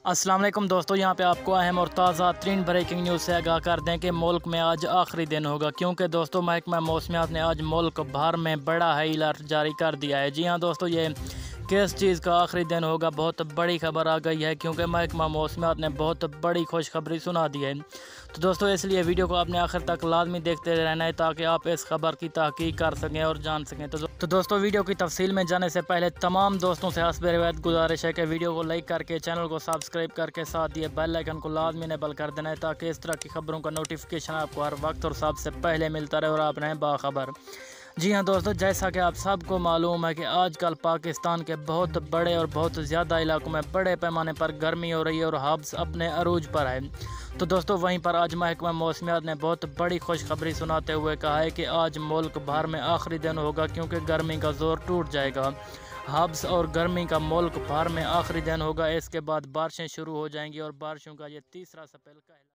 السلام علیکم دوستو، یہاں پہ آپ کو اہم اور تازہ ترین بریکنگ نیوز سے آگاہ کر دیں کہ ملک میں آج آخری دن ہوگا، کیونکہ دوستو محکمہ موسمیات نے آج ملک بھر میں بڑا ہائی الرٹ جاری کر دیا ہے۔ جی ہاں دوستو، یہ کس چیز کا آخری دن ہوگا، بہت بڑی خبر آ گئی ہے، کیونکہ محکمہ موسمیات نے بہت بڑی خوشخبری سنا دی ہے۔ تو دوستو اس لیے ویڈیو کو اپنے آخر تک لازمی دیکھتے رہنا ہے تاکہ آپ اس خبر کی تحقیق کر سکیں اور جان سکیں۔ تو دوستو ویڈیو کی تفصیل میں جانے سے پہلے تمام دوستوں سے حسب روایت گزارش ہے کہ ویڈیو کو لائک کر کے چینل کو سبسکرائب کر کے ساتھ دیے بیل آئیکن کو لازمی انیبل کر دینا ہے تاکہ اس طرح کی خبروں کا نوٹیفیکیشن آپ کو ہر وقت اور سب سے پہلے ملتا رہے اور آپ رہیں باخبر۔ جی ہاں دوستو، جیسا کہ آپ سب کو معلوم ہے کہ آج کل پاکستان کے بہت بڑے اور بہت زیادہ علاقوں میں بڑے پیمانے پر گرمی ہو رہی ہے اور ہابس اپنے عروج پر ہے۔ تو دوستو وہیں پر آج محکمہ موسمیات نے بہت بڑی خوشخبری سناتے ہوئے کہا ہے کہ آج ملک بھر میں آخری دن ہوگا، کیونکہ گرمی کا زور ٹوٹ جائے گا۔ ہابس اور گرمی کا ملک بھر میں آخری دن ہوگا، اس کے بعد بارشیں شروع ہو جائیں گی اور بارشوں کا یہ تیسرا سپیل کہلاتا ہے۔